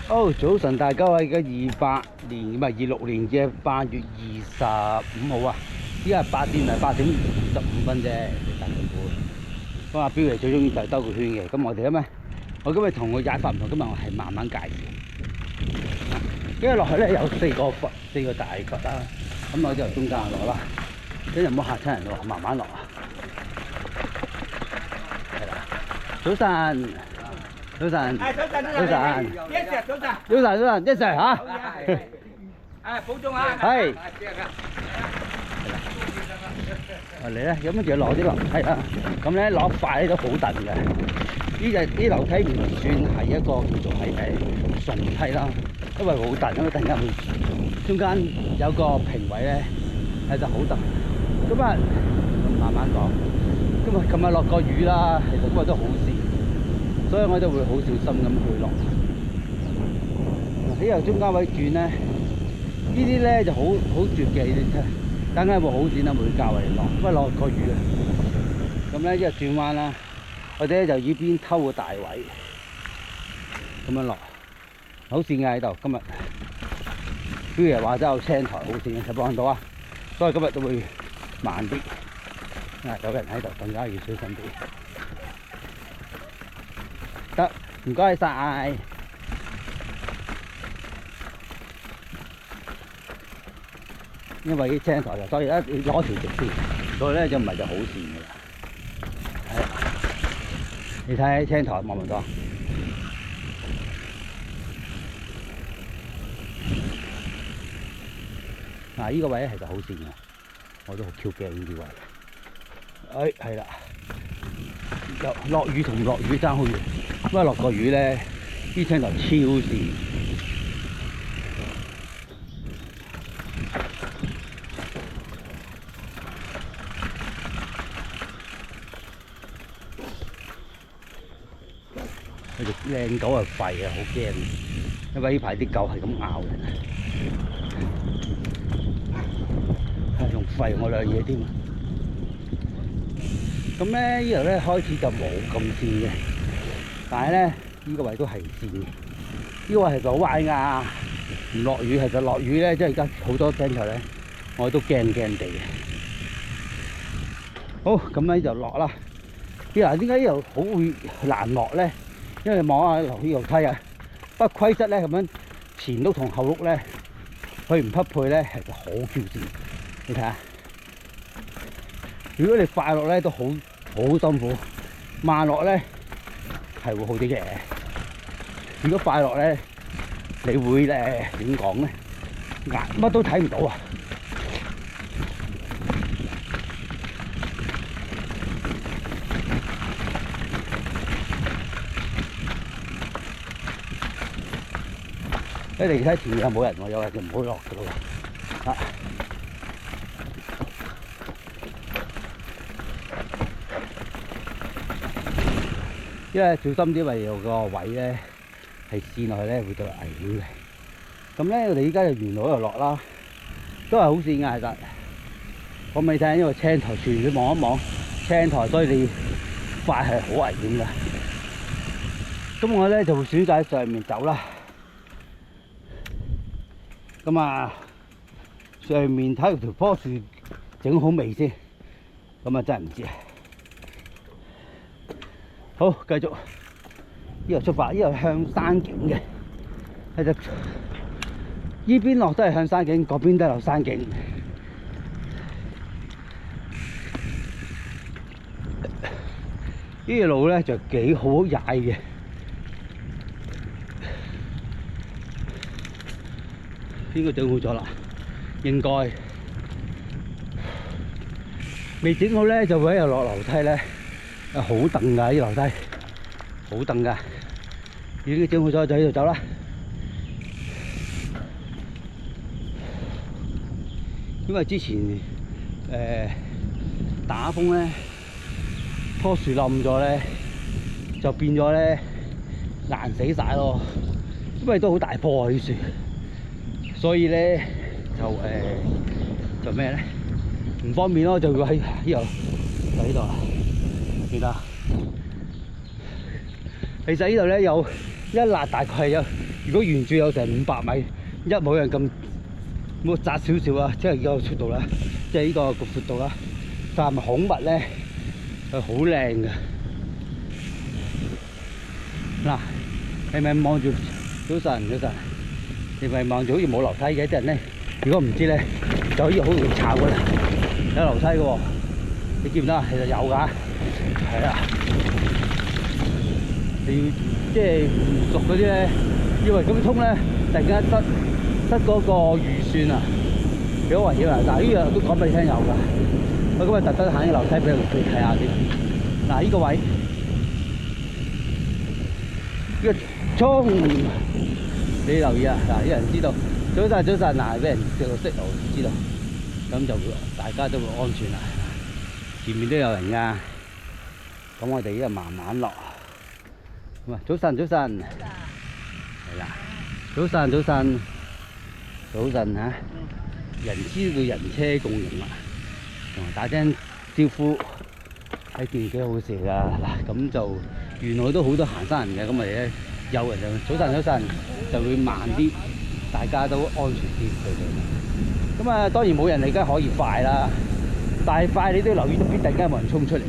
好，早晨大家，係嘅28年唔係26年嘅8月25號啊！依家係8點25分啫，大半半。咁阿標嚟最中意就係兜個圈嘅。咁我哋咧，我今日同佢踩法唔同，今日我係慢慢介紹。因為落去咧有4個大角啦，咁我就由中間落啦，你就唔好嚇親人落，慢慢落啊。係啦，早晨。早晨，早晨，早晨，一齊嚇。保重啊！係。嚟咧，咁跟住落啲樓梯啦。咁咧落快咧都好蹬嘅。啲樓梯唔算係一個叫做係順梯啦，因為好蹬，咁突然間去中間有個平位咧，係就好蹬。咁啊，慢慢講。琴日落過雨啦，其實今日都好事。所以我就會好小心咁去落。喺由中間位轉咧，呢啲咧就好絕嘅呢啲車，等間會好轉啦，會較為落，因為落個雨啊。咁咧一轉彎啦，或者就依邊偷個大位，咁樣落，好跣嘅喺度。今日標爺話齋有青台好跣嘅，睇幫到啊。所以今日都會慢啲，有人喺度更加要小心啲。得，唔該晒。因為啲青台就所以你攞條直線，所以咧就唔係就好線嘅啦。係，你睇青台望唔望到？嗱，依個位咧係就好線嘅，我都好 Q 驚呢啲位。係啦，落雨同唔落雨爭好遠。因為落個雨咧，啲青台超線。佢隻靚狗係吠啊，好驚！因為呢排啲狗係咁咬人，係仲吠我兩嘢添。咁咧呢度咧開始就冇咁線嘅。但係咧，呢個位都係線嘅。呢個位係好彎㗎，唔落雨係就落雨咧，即係而家好多青台咧，我都驚地嘅。好，咁咧就落啦。點解呢度好會難落咧？因為望下樓梯啊，不規則咧咁樣前碌同後碌咧，佢唔匹配咧，係就好挑戰。你睇下，如果你快落咧都好辛苦，慢落咧係會好啲嘅。如果快落咧，你會咧點講咧？眼乜都睇唔到啊！你哋睇前面有冇人喎？有人就唔好落噶咯喎。啊！因為小心啲，因為有個位咧係跣落去咧會對危險嘅。咁咧，我哋依家就沿路度落啦，都係好跣嘅其實。我未睇，因為青台全你望一望青台，所以你快係好危險嘅。咁我咧就會選擇喺上面走啦。咁啊，上面睇條棵樹整好未先？咁啊真係唔知啊。好，繼續呢度出發，呢度向山景嘅，係就呢邊落都係向山景，嗰邊都係落山景。呢條路咧就幾好踩嘅，應該整好咗啦，應該未整好咧就會喺度落樓梯咧。好蹬㗎，啲樓梯好蹬㗎，已經整好咗就喺度走啦。因為之前打風咧，棵樹冧咗咧，就變咗咧爛死晒咯。因為都好大棵啊啲樹，所以咧就咩咧唔方便咯，就要喺呢度喺度。見啦，其實呢度咧有一笪大概係有如果沿住有成500米，冇人咁冇窄少少啊，即係呢個速度啦，即係呢個闊度啦，但係咪孔物咧係好靚嘅。嗱，你咪望住早晨，你咪望住好似冇樓梯嘅啲人咧，如果唔知咧，就可以好容易行過嚟，有樓梯嘅喎，你見唔得啊？其實有㗎，係啊，你要即係唔熟嗰啲咧，以為咁通咧，突然間失嗰個預算啊，幾好危險啊！但係呢樣都講俾你聽有㗎，我今日特登行啲樓梯俾你睇下先。嗱，呢個位。呢個衝，你留意啊！嗱，啲人知道早晨嗱，俾人叫到識路，知道咁就大家都會安全啦。前面都有人㗎，咁我哋依家慢慢落。咁啊，早晨，係啦，早晨嚇，人知道人車共融啦，同埋打聲招呼係件幾好事㗎。嗱，咁就原來都好多行山人嘅，咁咪咧有人就早晨就會慢啲，大家都安全啲佢哋。咁啊，當然冇人嚟，梗係可以快啦，但係快你都要留意到邊突然間冇人衝出嚟，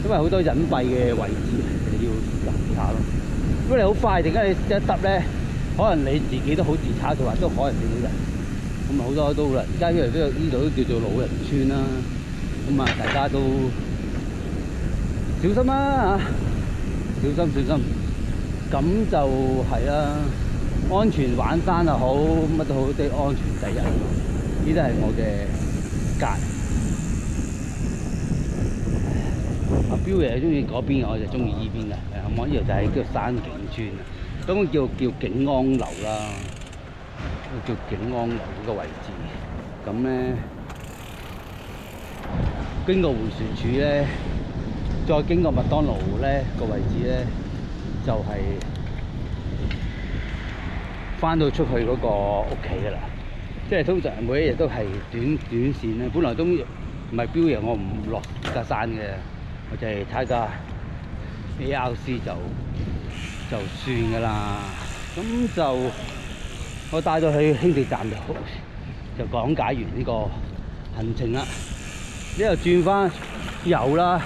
因為好多隱蔽嘅位置，你要留意下咯。如果你好快，突然間你一揼咧，可能你自己都好自炒，就話都可能見到人。咁啊，好多都啦，而家呢度都叫做老人村啦。咁啊，大家都小心啦嚇，小心。咁就係啦，安全玩山又好，乜都好，啲安全第一。呢啲係我嘅價。阿彪爺中意嗰邊，我就中意呢邊嘅。我呢度就係叫山景村啊，咁叫景安樓啦，叫景安樓呢個位置。咁咧，經過迴旋處咧，再經過麥當勞咧個位置咧，就係翻到出去嗰個屋企㗎啦。即係通常每一日都係短線咧，本來都唔係標嘢，我唔落架山嘅，我就係睇架 ARC 就算㗎啦。咁就我帶到去輕鐵站就講解完呢個行程啦。呢度轉翻右啦，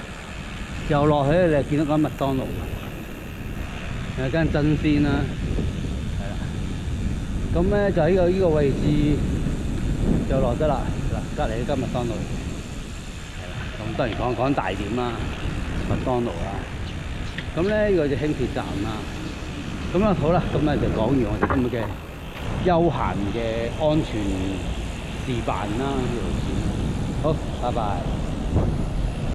又落去你就見到間麥當勞，有間真鮮啦，係啦。咁咧就喺呢個位置就落得啦。嗱，隔離呢間麥當勞，係啦。咁當然講大點啦，麥當勞啦。咁咧呢個就輕鐵站啦。咁啊好啦，咁咧就講完我哋今日嘅休閒嘅安全示範啦，呢條線。好，拜拜。